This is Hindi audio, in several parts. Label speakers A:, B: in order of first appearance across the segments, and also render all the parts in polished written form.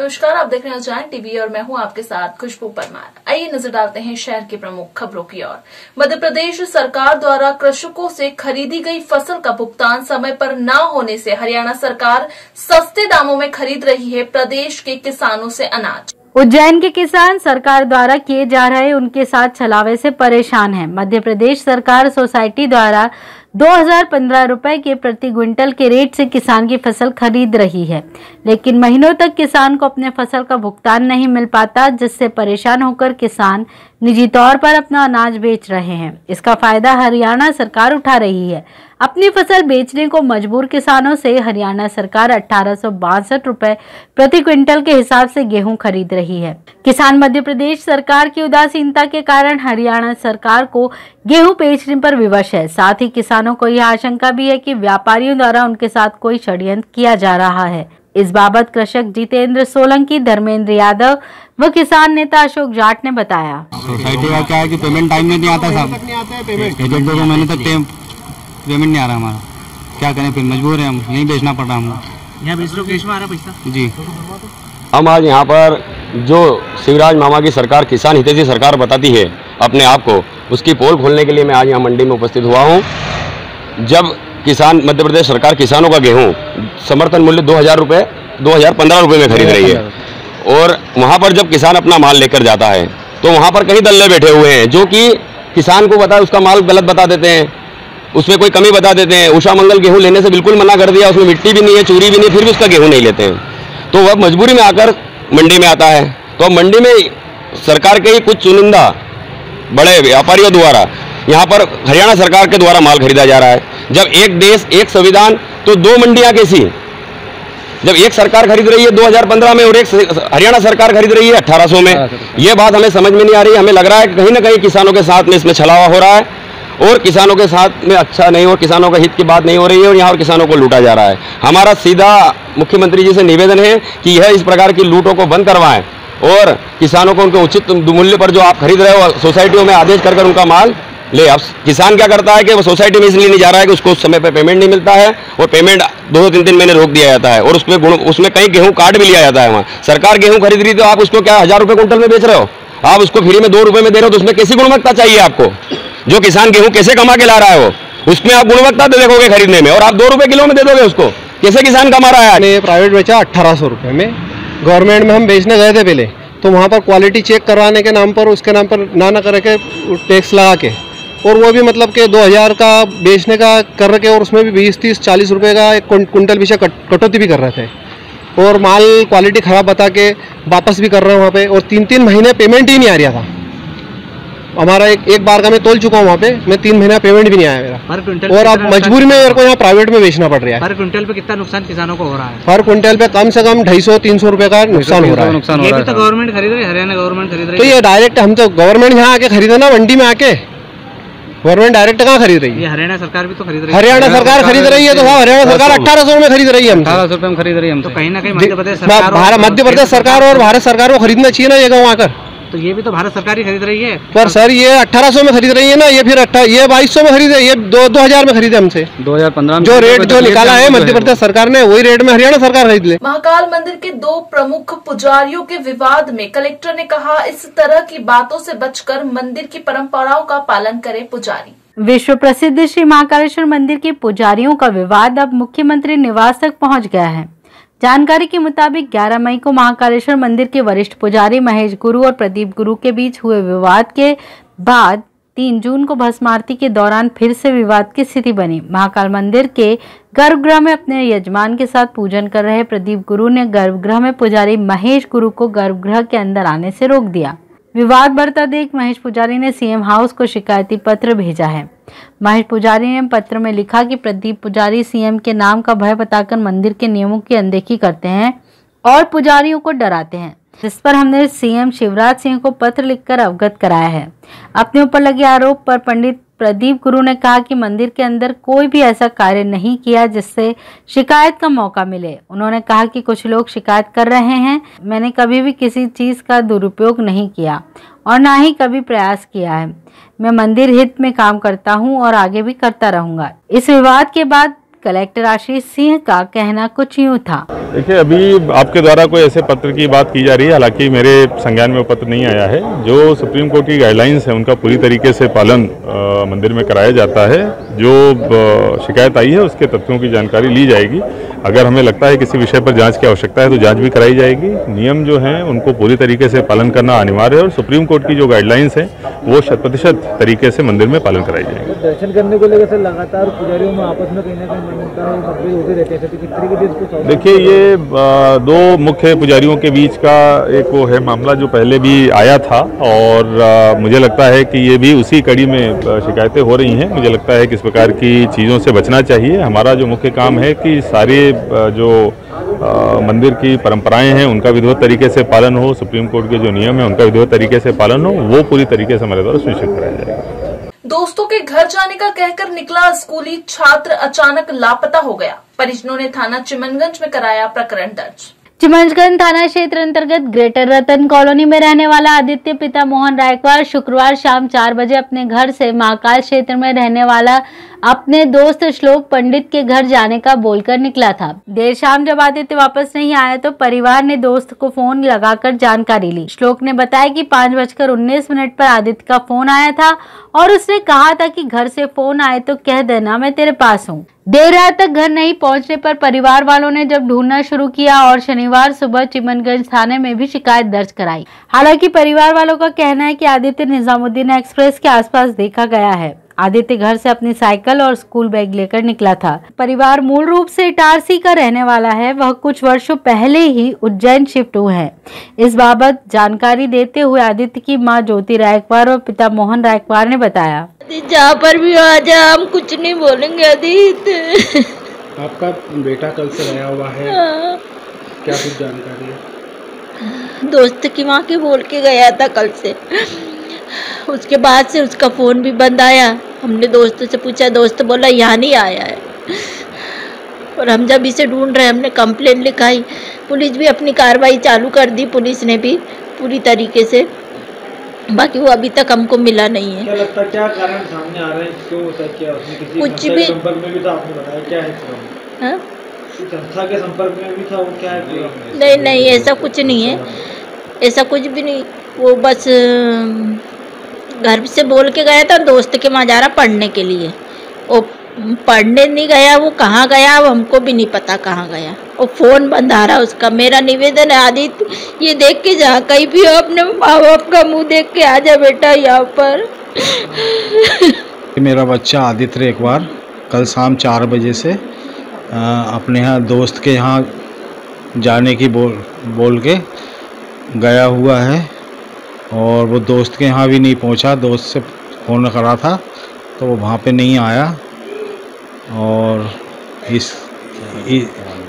A: नमस्कार, आप देख रहे हैं उज्जैन टीवी और मैं हूं आपके साथ खुशबू परमार। आइए नजर डालते हैं शहर की प्रमुख खबरों की ओर। मध्य प्रदेश सरकार द्वारा कृषकों से खरीदी गई फसल का भुगतान समय पर न होने से हरियाणा सरकार सस्ते दामों में खरीद रही है प्रदेश के किसानों से अनाज।
B: उज्जैन के किसान सरकार द्वारा किए जा रहे उनके साथ छलावे से परेशान हैं। मध्य प्रदेश सरकार सोसाइटी द्वारा 2015 रुपए के प्रति क्विंटल के रेट से किसान की फसल खरीद रही है, लेकिन महीनों तक किसान को अपने फसल का भुगतान नहीं मिल पाता, जिससे परेशान होकर किसान निजी तौर पर अपना अनाज बेच रहे हैं। इसका फायदा हरियाणा सरकार उठा रही है। अपनी फसल बेचने को मजबूर किसानों से हरियाणा सरकार 1862 रुपए प्रति क्विंटल के हिसाब से गेहूं खरीद रही है। किसान मध्य प्रदेश सरकार की उदासीनता के कारण हरियाणा सरकार को गेहूं बेचने पर विवश है। साथ ही किसानों को यह आशंका भी है कि व्यापारियों द्वारा उनके साथ कोई षड्यंत्र किया जा रहा है। इस बाबत कृषक जितेंद्र सोलंकी, धर्मेंद्र यादव व किसान नेता अशोक जाट ने बताया।
C: सोसाइटी का क्या है कि पेमेंट टाइम में नहीं आता साहब, 1-2 महीने तक पेमेंट नहीं आ रहा हमारा। क्या करें, फिर मजबूर है, हम नहीं बेचना पड़ रहा हमको।
D: यहाँ बेच लो, कैश में आ रहा पैसा
C: जी।
E: हम आज यहाँ पर जो शिवराज मामा की सरकार किसान हितैषी सरकार बताती है अपने आप को, उसकी पोल खोलने के लिए मैं आज यहाँ मंडी में उपस्थित हुआ हूँ। जब किसान मध्य प्रदेश सरकार किसानों का गेहूँ समर्थन मूल्य 2015 रुपये में खरीद रही है, और वहाँ पर जब किसान अपना माल लेकर जाता है तो वहाँ पर कई दल्ले बैठे हुए हैं जो कि किसान को पता है उसका माल गलत बता देते हैं, उसमें कोई कमी बता देते हैं। उषा मंगल गेहूं लेने से बिल्कुल मना कर दिया, उसमें मिट्टी भी नहीं है, चूरी भी नहीं, फिर भी उसका गेहूं नहीं लेते हैं। तो वह मजबूरी में आकर मंडी में आता है। तो अब मंडी में सरकार के ही कुछ चुनिंदा बड़े व्यापारियों द्वारा यहाँ पर हरियाणा सरकार के द्वारा माल खरीदा जा रहा है। जब एक देश एक संविधान तो दो मंडियाँ कैसी? जब एक सरकार खरीद रही है 2015 में और एक हरियाणा सरकार खरीद रही है 1800 में, ये बात हमें समझ में नहीं आ रही। हमें लग रहा है कि कहीं ना कहीं किसानों के साथ में इसमें छलावा हो रहा है और किसानों के साथ में अच्छा नहीं, और किसानों का हित की बात नहीं हो रही है, और यहाँ पर किसानों को लूटा जा रहा है। हमारा सीधा मुख्यमंत्री जी से निवेदन है कि यह इस प्रकार की लूटों को बंद करवाएं और किसानों को उनके उचित मूल्य पर जो आप खरीद रहे हो सोसाइटियों में आदेश कर उनका माल ले। अब किसान क्या करता है कि वो सोसाइटी में इसलिए नहीं जा रहा है कि उसको उस समय पे पेमेंट नहीं मिलता है, और पेमेंट 2-3 महीने रोक दिया जाता है, और उसमें कहीं गेहूं काट भी लिया जाता है। वहाँ सरकार गेहूं खरीद रही, तो आप उसको क्या 1000 रुपये क्विंटल में बेच रहे हो? आप उसको फ्री में 2 रुपये में दे रहे हो, तो उसमें कैसी गुणवत्ता चाहिए आपको? जो किसान गेहूं कैसे कमा के ला रहा है वो, उसमें आप गुणवत्ता देखोगे खरीदने में, और आप 2 रुपये किलो में दे दोगे उसको, कैसे किसान कमा रहा है?
F: ने प्राइवेट बेचा 1800 रुपये में, गवर्नमेंट में हम बेचने गए थे पहले, तो वहाँ पर क्वालिटी चेक करवाने के नाम पर उसके नाम पर ना करके टैक्स लगा के, और वो भी मतलब कि 2000 का बेचने का कर रखे, और उसमें भी 20-30-40 रुपये का एक कुंटल पीछे कटौती भी कर रहे थे, और माल क्वालिटी ख़राब बता के वापस भी कर रहे हैं वहाँ पे, और 3-3 महीने पेमेंट ही नहीं आ रहा था हमारा। एक बार का मैं तोल चुका हूँ वहाँ पे, मैं 3 महीना पेमेंट भी नहीं आया मेरा,
D: पर क्विंटल,
F: और अब मजबूरी में मेरे को यहाँ प्राइवेट में बेचना पड़ रहा है।
D: पर क्विंटल पे कितना नुकसान किसानों को हो रहा है?
F: पर क्विंटल पे कम से कम 250-300 रुपये का नुकसान हो रहा है।
D: ये भी तो गवर्नमेंट खरीद रही है, हरियाणा गवर्नमेंट खरीद रही है।
F: तो ये डायरेक्ट हम तो गवर्नमेंट यहाँ आके खरीदे ना, मंडी में आके, गवर्नमेंट डायरेक्ट कहाँ खरीद रही है?
D: ये हरियाणा सरकार भी तो खरीद रही है।
F: हरियाणा सरकार खरीद रही है, तो हरियाणा सरकार 1800 में खरीद रही है,
C: 1800 रुपये में खरीद रही है।
D: तो कहीं ना कहीं मध्य प्रदेश
F: सरकार और भारत सरकार को खरीदना चाहिए ना ये गाँव आकर।
D: तो ये भी तो भारत सरकार ही खरीद रही है।
F: पर सर ये 1800 में खरीद रही है ना, ये फिर ये 2200 में खरीदे, ये 2000 में खरीदे हमसे।
C: 2015 में
F: जो रेट जो निकाला है मध्य प्रदेश सरकार ने, वही रेट में हरियाणा सरकार खरीद ले।
A: महाकाल मंदिर के 2 प्रमुख पुजारियों के विवाद में कलेक्टर ने कहा, इस तरह की बातों से बचकर मंदिर की परंपराओं का पालन करे पुजारी।
B: विश्व प्रसिद्ध श्री महाकालेश्वर मंदिर के पुजारियों का विवाद अब मुख्यमंत्री निवास तक पहुंच गया है। जानकारी के मुताबिक 11 मई को महाकालेश्वर मंदिर के वरिष्ठ पुजारी महेश गुरु और प्रदीप गुरु के बीच हुए विवाद के बाद 3 जून को भस्म आरती के दौरान फिर से विवाद की स्थिति बनी। महाकाल मंदिर के गर्भगृह में अपने यजमान के साथ पूजन कर रहे प्रदीप गुरु ने गर्भगृह में पुजारी महेश गुरु को गर्भगृह के अंदर आने से रोक दिया। विवाद बढ़ता देख महेश पुजारी ने सीएम हाउस को शिकायती पत्र भेजा है। महेश पुजारी ने पत्र में लिखा कि प्रदीप पुजारी सीएम के नाम का भय बताकर मंदिर के नियमों की अनदेखी करते हैं और पुजारियों को डराते हैं, जिस पर हमने सीएम शिवराज सिंह को पत्र लिखकर अवगत कराया है। अपने ऊपर लगे आरोप पर पंडित प्रदीप गुरु ने कहा कि मंदिर के अंदर कोई भी ऐसा कार्य नहीं किया जिससे शिकायत का मौका मिले। उन्होंने कहा कि कुछ लोग शिकायत कर रहे हैं, मैंने कभी भी किसी चीज का दुरुपयोग नहीं किया और ना ही कभी प्रयास किया है। मैं मंदिर हित में काम करता हूं और आगे भी करता रहूंगा। इस विवाद के बाद कलेक्टर आशीष सिंह का कहना कुछ यूं था।
G: देखिए, अभी आपके द्वारा कोई ऐसे पत्र की बात की जा रही है, हालांकि मेरे संज्ञान में वो पत्र नहीं आया है। जो सुप्रीम कोर्ट की गाइडलाइंस है उनका पूरी तरीके से पालन मंदिर में कराया जाता है। जो शिकायत आई है उसके तथ्यों की जानकारी ली जाएगी। अगर हमें लगता है किसी विषय पर जांच की आवश्यकता है तो जांच भी कराई जाएगी। नियम जो हैं उनको पूरी तरीके से पालन करना अनिवार्य है और सुप्रीम कोर्ट की जो गाइडलाइंस है वो 100% तरीके से मंदिर में पालन कराई जाएगी।
H: दर्शन करने को लेकर लगातार पुजारियों में आपस में कहीं ना कहीं मतभेद होते रहते हैं, किस तरीके से?
G: देखिए, ये दो मुख्य पुजारियों के बीच का एक वो है मामला जो पहले भी आया था और मुझे लगता है कि ये भी उसी कड़ी में शिकायतें हो रही हैं। मुझे लगता है कि इस प्रकार की चीज़ों से बचना चाहिए। हमारा जो मुख्य काम है कि सारे जो मंदिर की परंपराएं हैं उनका विधिवत तरीके से पालन हो, सुप्रीम कोर्ट के जो नियम है उनका विधिवत तरीके से पालन हो, वो पूरी तरीके से हमारे द्वारा सुनिश्चित कराया जाएगा।
A: दोस्तों के घर जाने का कहकर निकला स्कूली छात्र अचानक लापता हो गया। परिजनों ने थाना चिमनगंज में कराया प्रकरण दर्ज।
B: चिमनगंज थाना क्षेत्र अंतर्गत ग्रेटर रतन कॉलोनी में रहने वाला आदित्य पिता मोहन रायकवार शुक्रवार शाम 4 बजे अपने घर से महाकाल क्षेत्र में रहने वाला अपने दोस्त श्लोक पंडित के घर जाने का बोलकर निकला था। देर शाम जब आदित्य वापस नहीं आया तो परिवार ने दोस्त को फोन लगाकर जानकारी ली। श्लोक ने बताया कि 5:19 पर आदित्य का फोन आया था और उसने कहा था कि घर से फोन आए तो कह देना मैं तेरे पास हूँ। देर रात तक घर नहीं पहुंचने पर परिवार वालों ने जब ढूंढना शुरू किया और शनिवार सुबह चिमनगंज थाने में भी शिकायत दर्ज कराई। हालांकि परिवार वालों का कहना है कि आदित्य निजामुद्दीन एक्सप्रेस के आसपास देखा गया है। आदित्य घर से अपनी साइकिल और स्कूल बैग लेकर निकला था। परिवार मूल रूप से इटारसी का रहने वाला है। वह कुछ वर्षों पहले ही उज्जैन शिफ्ट हुए हैं। इस बाबत जानकारी देते हुए आदित्य की मां ज्योति रायकवार और पिता मोहन रायकवार ने बताया,
I: जहाँ पर भी आ जा हम कुछ नहीं बोलेंगे। आदित्य,
H: आपका बेटा कल से गया हुआ है, क्या कुछ जानकारी है?
I: दोस्त की माँ के बोल के गया था कल से। उसके बाद से उसका फोन भी बंद आया। हमने दोस्त से पूछा, दोस्त बोला यहाँ नहीं आया है। और हम जब इसे ढूंढ रहे, हमने कंप्लेन लिखाई, पुलिस भी अपनी कार्रवाई चालू कर दी, पुलिस ने भी पूरी तरीके से। बाकी वो अभी तक हमको मिला नहीं है।
H: क्या लगता है, क्या कारण सामने आ रहे हैं, क्यों ऐसा किया? उसने किसी
I: कुछ भी
H: संपर्क में भी था, आपने बताया क्या है? संस्था के संपर्क में भी था, वो क्या है?
I: नहीं, ऐसा कुछ नहीं है, ऐसा कुछ भी नहीं। वो बस घर से बोल के गया था दोस्त के वहाँ जा रहा पढ़ने के लिए। वो पढ़ने नहीं गया, वो कहाँ गया अब हमको भी नहीं पता कहाँ गया। वो फोन बंद आ रहा उसका। मेरा निवेदन है आदित्य, ये देख के जहाँ कहीं भी हो अपने माँ बाप का मुंह देख के आ जा बेटा यहाँ पर।
J: मेरा बच्चा आदित्य एक बार कल शाम 4 बजे से अपने यहाँ दोस्त के यहाँ जाने की बोल के गया हुआ है और वो दोस्त के यहाँ भी नहीं पहुँचा। दोस्त से फ़ोन करा था तो वो वहाँ पे नहीं आया और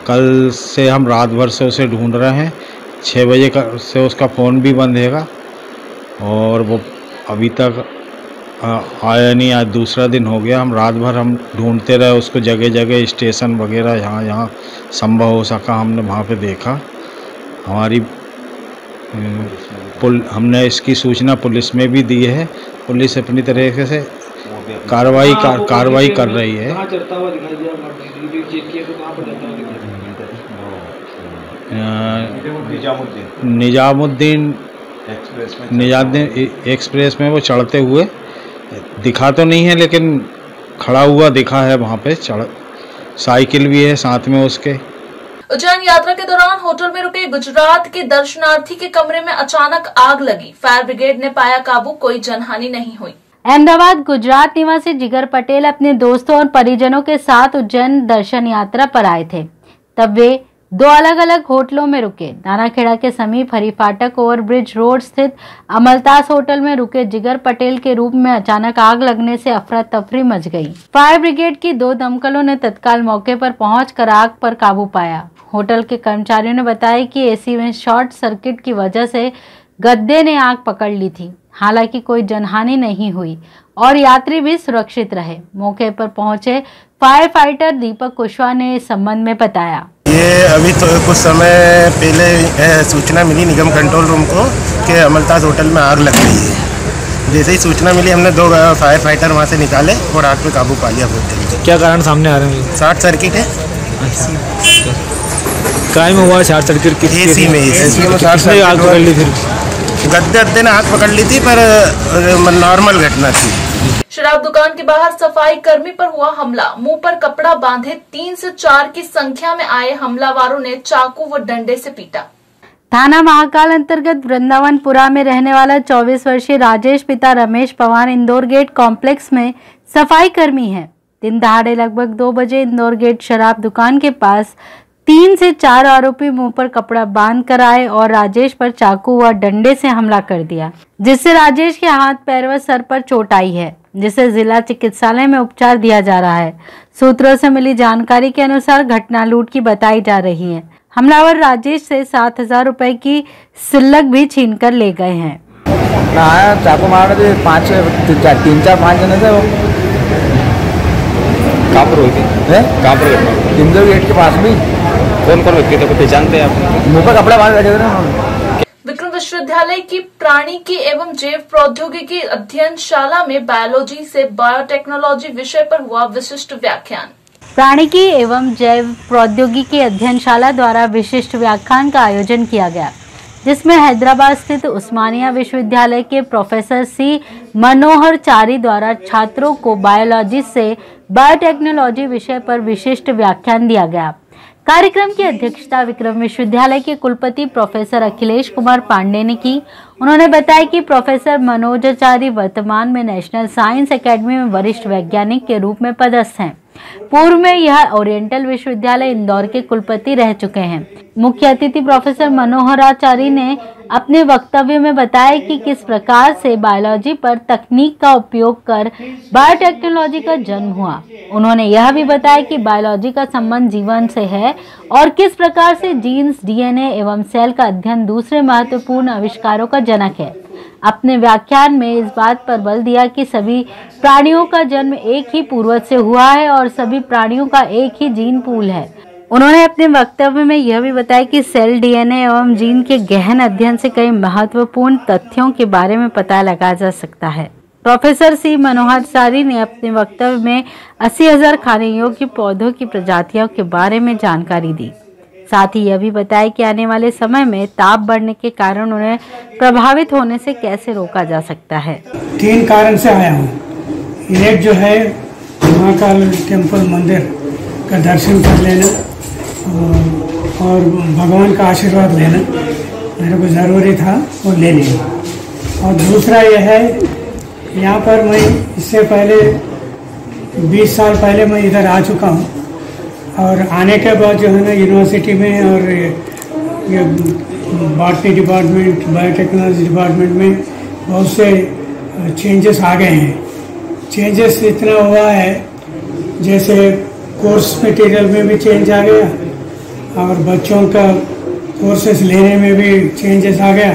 J: कल से हम रात भर से उसे ढूंढ रहे हैं। 6 बजे से उसका फ़ोन भी बंद हैगा और वो अभी तक आया नहीं। आज दूसरा दिन हो गया, हम रात भर हम ढूंढते रहे उसको, जगह जगह स्टेशन वगैरह जहाँ संभव हो सका हमने वहाँ पे देखा। हमारी हमने इसकी सूचना पुलिस में भी दी है। पुलिस अपनी तरीके से कार्रवाई कर रही है। निजामुद्दीन एक्सप्रेस में वो चढ़ते हुए दिखा तो नहीं है लेकिन खड़ा हुआ दिखा है वहाँ पे। साइकिल भी है साथ में उसके।
A: उज्जैन यात्रा के दौरान होटल में रुके गुजरात के दर्शनार्थी के कमरे में अचानक आग लगी। फायर ब्रिगेड ने पाया काबू, कोई जनहानि नहीं हुई।
B: अहमदाबाद गुजरात निवासी जिगर पटेल अपने दोस्तों और परिजनों के साथ उज्जैन दर्शन यात्रा पर आए थे। तब वे 2 अलग अलग होटलों में रुके। नानाखेड़ा के समीप हरी फाटक ओवरब्रिज रोड स्थित अमलतास होटल में रुके जिगर पटेल के रूम में अचानक आग लगने से अफरा तफरी मच गई। फायर ब्रिगेड की 2 दमकलों ने तत्काल मौके पर पहुंचकर आग पर काबू पाया। होटल के कर्मचारियों ने बताया कि एसी में शॉर्ट सर्किट की वजह से गद्दे ने आग पकड़ ली थी। हालांकि कोई जनहानि नहीं हुई और यात्री भी सुरक्षित रहे। मौके पर पहुंचे फायर फाइटर दीपक कुशवाहा ने इस संबंध में बताया,
K: ये अभी तो कुछ समय पहले सूचना मिली निगम कंट्रोल रूम को कि अमलतास होटल में आग लग गई है। जैसे ही सूचना मिली हमने 2 फायर फाइटर वहाँ से निकाले और आग पे काबू पा लिया। बहुत
L: क्या कारण सामने आ रहे हैं?
K: शॉर्ट सर्किट है।
L: क्राइम हुआ शॉर्ट सर्किट किस
K: एसी में
L: किसने आग पकड़ ली? फिर
K: गद्दे ने आग पकड़ ली थी, पर नॉर्मल घटना थी।
A: शराब दुकान के बाहर सफाई कर्मी पर हुआ हमला। मुंह पर कपड़ा बांधे 3 से 4 की संख्या में आए हमलावरों ने चाकू व डंडे से पीटा।
B: थाना महाकाल अंतर्गत वृंदावनपुरा में रहने वाला 24 वर्षीय राजेश पिता रमेश पवार इंदौर गेट कॉम्प्लेक्स में सफाई कर्मी है। दिन दहाड़े लगभग 2 बजे इंदौर गेट शराब दुकान के पास 3 से 4 आरोपी मुंह पर कपड़ा बांध कर आए और राजेश पर चाकू व डंडे से हमला कर दिया, जिससे राजेश के हाथ पैर व सर पर चोट आई है, जिसे जिला चिकित्सालय में उपचार दिया जा रहा है। सूत्रों से मिली जानकारी के अनुसार घटना लूट की बताई जा रही है। हमलावर राजेश से 7,000 रुपए की सिल्लक भी छीन कर ले गए हैं।
L: चाकू मार रहे थे 3, 4, 5 जने थे। वो
E: कहाँ पर हुई थी? कहाँ पर?
L: इंदौर गेट के पास भी।
E: कौन कौन व्यक्ति तो पहचानते हैं आप?
L: मुँह पर कपड़ा बांध बैठे थे ना।
A: विक्रम विश्वविद्यालय की प्राणिकी एवं जैव प्रौद्योगिकी अध्ययनशाला में बायोलॉजी से बायोटेक्नोलॉजी विषय पर हुआ विशिष्ट व्याख्यान।
B: प्राणिकी एवं जैव प्रौद्योगिकी अध्ययनशाला द्वारा विशिष्ट व्याख्यान का आयोजन किया गया, जिसमें हैदराबाद स्थित उस्मानिया विश्वविद्यालय के प्रोफेसर सी मनोहर चारी द्वारा छात्रों को बायोलॉजी से बायोटेक्नोलॉजी विषय पर विशिष्ट व्याख्यान दिया गया। कार्यक्रम की अध्यक्षता विक्रम विश्वविद्यालय के कुलपति प्रोफेसर अखिलेश कुमार पांडे ने की। उन्होंने बताया कि प्रोफेसर मनोजाचारी वर्तमान में नेशनल साइंस एकेडमी में वरिष्ठ वैज्ञानिक के रूप में पदस्थ हैं। पूर्व में यह ओरिएंटल विश्वविद्यालय इंदौर के कुलपति रह चुके हैं। मुख्य अतिथि प्रोफेसर मनोहराचारी ने अपने वक्तव्य में बताया कि किस प्रकार से बायोलॉजी पर तकनीक का उपयोग कर बायोटेक्नोलॉजी का जन्म हुआ। उन्होंने यह भी बताया कि बायोलॉजी का संबंध जीवन से है और किस प्रकार से जीन्स, डीएनए एवं सेल का अध्ययन दूसरे महत्वपूर्ण आविष्कारों का जनक है। अपने व्याख्यान में इस बात पर बल दिया कि सभी प्राणियों का जन्म एक ही पूर्वज से हुआ है और सभी प्राणियों का एक ही जीन पूल है। उन्होंने अपने वक्तव्य में यह भी बताया कि सेल, डीएनए एवं जीन के गहन अध्ययन से कई महत्वपूर्ण तथ्यों के बारे में पता लगाया जा सकता है। प्रोफेसर सी मनोहराचारी ने अपने वक्तव्य में 80,000 खाने योग्य पौधों की प्रजातियों के बारे में जानकारी दी। साथ ही यह भी बताया कि आने वाले समय में ताप बढ़ने के कारण उन्हें प्रभावित होने से कैसे रोका जा सकता है।
M: 3 कारण से आया हूँ। एक जो है महाकाल टेम्पल मंदिर का दर्शन कर लेना और भगवान का आशीर्वाद लेना मेरे को ज़रूरी था, वो ले लिया। और दूसरा यह है, यहाँ पर मैं इससे पहले 20 साल पहले मैं इधर आ चुका हूँ और आने के बाद जो है ना यूनिवर्सिटी में और ये बॉटनी डिपार्टमेंट, बायोटेक्नोलॉजी डिपार्टमेंट में बहुत से चेंजेस आ गए हैं। चेंजेस इतना हुआ है जैसे कोर्स मटेरियल में भी चेंज आ गया और बच्चों का कोर्सेस लेने में भी चेंजेस आ गया,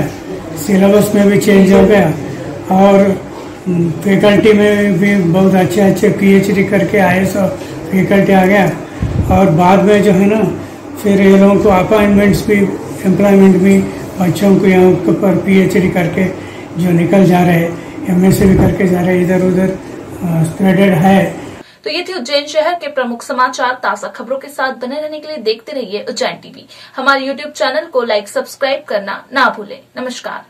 M: सिलेबस में भी चेंज हो गया और फैकल्टी में भी बहुत अच्छे PhD करके IAS फैकल्टी आ गया। और बाद में जो है ना फिर ये लोगों को अपॉइंटमेंट्स भी, एम्प्लॉयमेंट भी बच्चों को यहाँ पर PhD करके जो निकल जा रहे हैं, MSc भी करके जा रहे हैं, इधर उधर स्प्रेडेड है।
A: तो ये थी उज्जैन शहर के प्रमुख समाचार। ताज़ा खबरों के साथ बने रहने के लिए देखते रहिए उज्जैन टीवी। हमारे YouTube चैनल को लाइक, सब्सक्राइब करना ना भूलें। नमस्कार।